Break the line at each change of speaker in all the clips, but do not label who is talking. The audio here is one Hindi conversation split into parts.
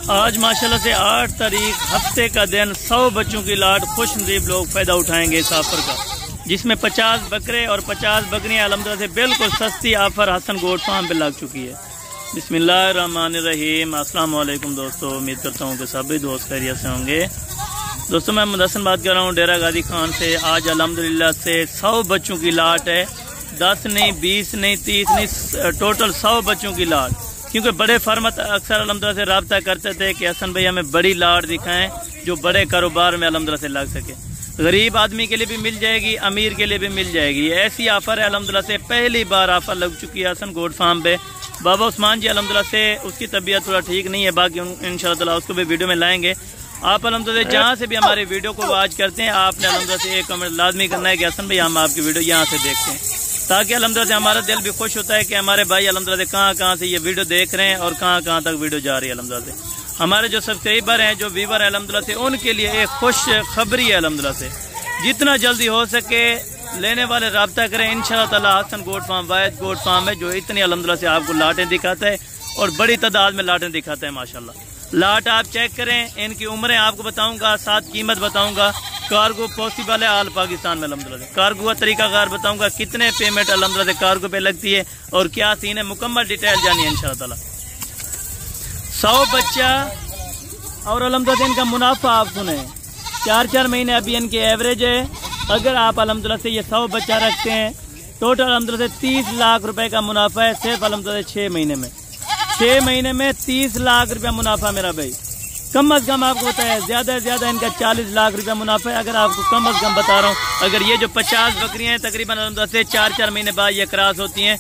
आज माशाल्लाह से 8 तारीख हफ्ते का दिन 100 बच्चों की लाट खुश नसीब लोग फ़ायदा उठाएंगे इस ऑफर का, जिसमें 50 बकरे और 50 बकरियाँ अल्हम्दुलिल्लाह से बिल्कुल सस्ती ऑफर हसन गोट फार्म पे लग चुकी है। बिस्मिल्लाहिर्रहमानिर्रहीम। अस्सलाम वालेकुम दोस्तों, उम्मीद करता हूँ कि सभी दोस्त खैरियत से होंगे। दोस्तों मैं मुदस्सन बात कर रहा हूँ डेरा गाजी खान से। आज अल्हम्दुलिल्लाह से 100 बच्चों की लाट है, 10 नहीं, 20 नहीं, 30 नहीं, टोटल 100 बच्चों की लाट। क्योंकि बड़े फार्मत अक्सर अल्हम्दुलिल्लाह से रब्ता करते थे कि हसन भाई हमें बड़ी लाट दिखाएं जो बड़े कारोबार में अल्हम्दुलिल्लाह से लग सके। गरीब आदमी के लिए भी मिल जाएगी, अमीर के लिए भी मिल जाएगी। ऐसी ऑफर है अल्हम्दुलिल्लाह से पहली बार ऑफर लग चुकी है हसन गोट फार्म पे। बाबा उस्मान जी अल्हम्दुलिल्लाह से उसकी तबीयत थोड़ा ठीक नहीं है, बाकी इंशाअल्लाह उसको भी वीडियो में लाएंगे। आप अल्हम्दुलिल्लाह जहाँ से भी हमारे वीडियो को वॉच करते हैं, आपने अल्हम्दुलिल्लाह से एक कमेंट लाजमी करना है कि हसन भाई हम आपकी वीडियो यहाँ से देखते हैं, ताकि अल्हम्दुलिल्लाह से हमारा दिल भी खुश होता है कि हमारे भाई अल्हम्दुलिल्लाह से कहाँ से ये वीडियो देख रहे हैं और कहाँ तक वीडियो जा रही है। अल्हम्दुलिल्लाह से हमारे जो सब्सक्राइबर हैं, जो व्यूवर है अल्हम्दुलिल्लाह से, उनके लिए एक खुश खबरी है अल्हम्दुलिल्लाह से। जितना जल्दी हो सके लेने वाले रब्ता करें। इंशाअल्लाह ताला हसन गोट फार्म वाहिद गोट फार्म है जो इतनी अल्हम्दुलिल्लाह से आपको लाटें दिखाता है और बड़ी तादाद में लाटें दिखाता है माशाल्लाह। लाट आप चेक करें, इनकी उम्रें आपको बताऊंगा, साथ कीमत बताऊंगा। कार्गो पॉसिबल है ऑल पाकिस्तान में अल्हम्दुलिल्लाह। कार्गो का तरीकाकार बताऊंगा, कितने पेमेंट अल्हम्दुलिल्लाह से कार्गो पे लगती है और क्या सीन है, मुकम्मल डिटेल जानिए इंशाअल्लाह ताला। 100 बच्चा और अल्हम्दुलिल्लाह से इनका मुनाफा आप सुने, 4 महीने अभी इनकी एवरेज है। अगर आप अल्हम्दुलिल्लाह से ये 100 बच्चा रखते हैं, टोटल अल्हम्दुलिल्लाह से 30 लाख रुपए का मुनाफा है सिर्फ अल्हम्दुलिल्लाह 6 महीने में। 6 महीने में 30 लाख रुपया मुनाफा मेरा भाई। कम अज कम आपको बताया, ज्यादा से ज्यादा इनका 40 लाख रुपया मुनाफा है। अगर आपको कम अज कम बता रहा हूँ, अगर ये जो 50 बकरियां हैं तकरीबन अल्हम्दुलिल्लाह से 4 महीने बाद ये क्रॉस होती हैं।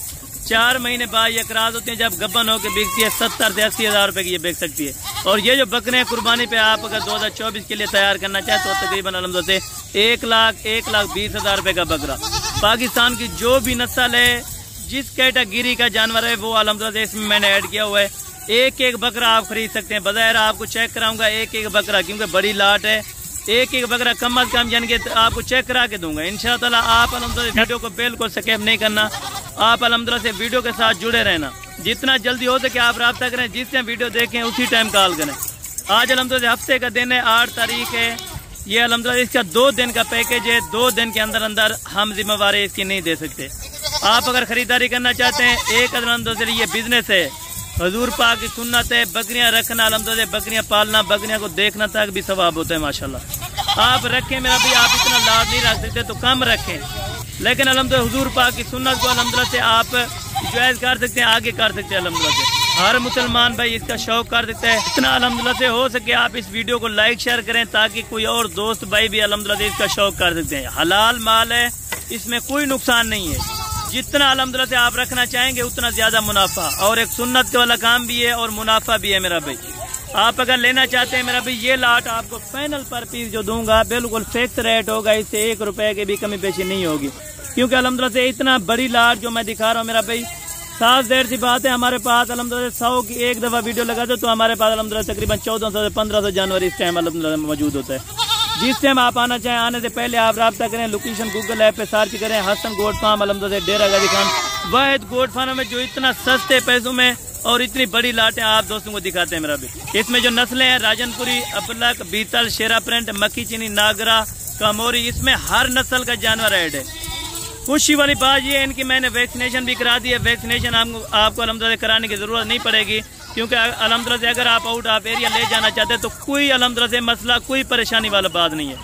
4 महीने बाद ये क्रॉस होती हैं, जब गब्बन होकर बिकती है 70 से 80 हज़ार रुपए की ये बिक सकती है। और ये जो बकरे हैं कुर्बानी पे आप अगर 2024 के लिए तैयार करना चाहे तो तकरीबन अल्हम्दुलिल्लाह से 1,20,000 रुपए का बकरा। पाकिस्तान की जो भी नस्ल है, जिस कैटेगरी का जानवर है, वो अल्हम्दुलिल्लाह इसमें मैंने ऐड किया हुआ है। एक बकरा आप खरीद सकते हैं। बज़ाहिर आपको चेक कराऊंगा एक बकरा, क्योंकि बड़ी लाट है। एक बकरा कम अज कम यानी कि आपको चेक करा के दूंगा इंशाअल्लाह ताला। आप अल्हम्दुलिल्लाह वीडियो को बिल्कुल स्किप नहीं करना, आप अल्हम्दुलिल्लाह से वीडियो के साथ जुड़े रहना। जितना जल्दी हो सके आप रब्ता करें, जिस टाइम वीडियो देखें उसी टाइम कॉल करें। आज अल्हम्दुलिल्लाह हफ्ते का दिन है, 8 तारीख है। ये अल्हम्दुलिल्लाह इसका 2 दिन का पैकेज है। 2 दिन के अंदर हम जिम्मेवारी इसकी नहीं दे सकते। आप अगर खरीदारी करना चाहते हैं, एक अल्हम्दुलिल्लाह ये बिजनेस है, हजूर पाक की सुन्नत है। बकरियां रखना अल्हम्दुलिल्लाह, बकरियां पालना, बकरियां को देखना तक भी सवाब होता है माशाल्लाह। आप रखें मेरा भाई, आप इतना लाभ नहीं रख सकते तो कम रखें, लेकिन अल्हम्दुलिल्लाह हुजूर पाक की सुन्नत को अल्हम्दुलिल्लाह से आप चॉइस कर सकते हैं, आगे कर सकते हैं अल्हम्दुलिल्लाह से। हर मुसलमान भाई इसका शौक कर सकता है। इतना अल्हम्दुलिल्लाह से हो सके आप इस वीडियो को लाइक शेयर करें, ताकि कोई और दोस्त भाई भी अल्हम्दुलिल्लाह से इसका शौक कर सकते हैं। हलाल माल है, इसमें कोई नुकसान नहीं है। जितना अल्हम्दुलिल्लाह से आप रखना चाहेंगे उतना ज्यादा मुनाफा, और एक सुन्नत वाला काम भी है और मुनाफा भी है मेरा भाई। आप अगर लेना चाहते हैं मेरा भाई, ये लाट आपको फाइनल पर पीस जो दूंगा बिल्कुल फिक्स रेट होगा, इससे 1 रुपए की भी कमी पेशी नहीं होगी। क्योंकि अल्हम्दुलिल्लाह से इतना बड़ी लाट जो मैं दिखा रहा हूँ मेरा भाई, साफ देर सी बात है। हमारे पास अल्हम्दुलिल्लाह 100 की एक दफा वीडियो लगा दो तो हमारे पास अल्हम्दुलिल्लाह तकरीबन 1400 से 1500 जानवर इस टाइम अल्हम्दुलिल्लाह मौजूद होता है। जिस टाइम आप आना चाहें, आने से पहले आप रब्ता करें, लोकेशन गूगल ऐप पे सर्च करें हसन गोट फार्म अल्हम्दुलिल्लाह डेरा गाजी खान वाहिद गोट फार्म में, जो इतना सस्ते पैसों में और इतनी बड़ी लाटें आप दोस्तों को दिखाते हैं मेरा भी। इसमें जो नस्लें हैं, राजनपुरी, अबलक, बीतल, शेरा प्रिंट, मक्की चीनी, नागरा, कामोरी, इसमें हर नस्ल का जानवर ऐड है। खुशी वाली बात ये है, इनकी मैंने वैक्सीनेशन भी करा दी है। वैक्सीनेशन आपको अल्हम्दुलिल्लाह कराने की जरूरत नहीं पड़ेगी, क्योंकि अल्हम्दुलिल्लाह से अगर आप आउट ऑफ एरिया ले जाना चाहते हैं तो कोई अल्हम्दुलिल्लाह से मसला, कोई परेशानी वाला बात नहीं है।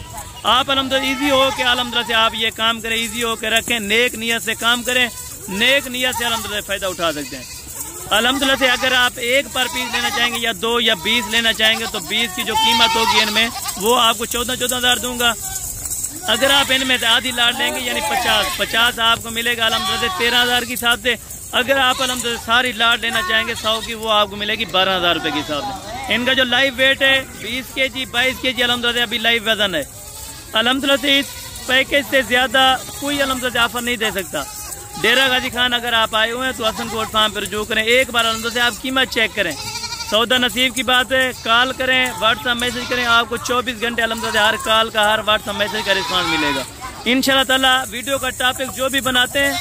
आप अल्हम्दुलिल्लाह ईजी हो के अल्हम्दुलिल्लाह से आप ये काम करें, ईजी हो के रखें, नेक नियत से काम करें, नेक नियत से अल्हम्दुलिल्लाह फायदा उठा सकते हैं। अल्हम्दुलिल्लाह से अगर आप 1 पर पीस लेना चाहेंगे या 2 या 20 लेना चाहेंगे तो 20 की जो कीमत होगी इनमें वो आपको 14 हज़ार दूंगा। अगर आप इनमें से आधी लाट लेंगे यानी 50 आपको मिलेगा अल्हम्दुलिल्लाह से 13 हज़ार के हिसाब से। अगर आप अल्हम्दुलिल्लाह सारी लाट लेना चाहेंगे 100 की, वो आपको मिलेगी 12 हज़ार रुपए के हिसाब से। इनका जो लाइव वेट है 20 kg 22 kg अल्हम्दुलिल्लाह अभी लाइव वजन है। अल्हम्दुलिल्लाह से इस पैकेज से ज्यादा कोई अल्हम्दुलिल्लाह ऑफर नहीं दे सकता। डेरा गाजी खान अगर आप आए हुए हैं तो हसन गोट फार्म पर रुजू करें, एक बार अल्हम्दुलिल्लाह से आप कीमत चेक करें। सौदा नसीब की बात है। कॉल करें, व्हाट्सअप मैसेज करें, आपको 24 घंटे अल्हम्दुलिल्लाह हर कॉल का, हर व्हाट्सअप मैसेज का रिस्पॉन्स मिलेगा इंशाअल्लाह ताला। वीडियो का टॉपिक जो भी बनाते हैं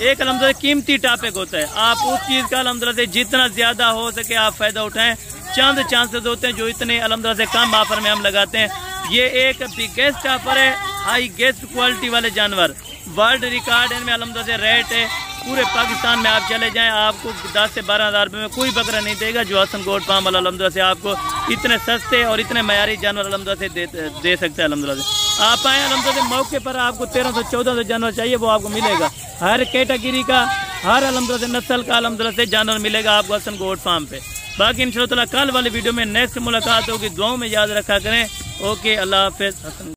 एक अल्हम्दुलिल्लाह कीमती टॉपिक होता है। आप उस चीज़ का अल्हम्दुलिल्लाह से जितना ज्यादा हो सके आप फायदा उठाएं, चंद चांसेस होते हैं जो इतने अलहमदुलिल्लाह से कम ऑफर में हम लगाते हैं। ये एक बिगेस्ट ऑफर है, हाईएस्ट क्वालिटी वाले जानवर, वर्ल्ड रिकॉर्ड इनमें अलहमदुलिल्लाह से रेट है। पूरे पाकिस्तान में आप चले जाएं, आपको 10 से 12 हज़ार रुपये में कोई बकरा नहीं देगा जो हसन गोट फार्म वाला अलहमदुलिल्लाह से आपको इतने सस्ते और इतने मयारी जानवर अलहमदुलिल्लाह से दे सकते हैं। अलहमदुलिल्लाह से आप आएँ, अलहमदुलिल्लाह से मौके पर आपको 1300-1400 जानवर चाहिए वो आपको मिलेगा। हर कैटेगरी का, हर अलहमदुलिल्लाह से नस्ल का अलहमदुलिल्लाह से जानवर मिलेगा आपको हसन गोट फार्म पे। बाकी इंशाअल्लाह कल वाली वीडियो में नेक्स्ट मुलाकात होगी। दुआओं में याद रखा करें। ओके, अल्लाह हाफिज़।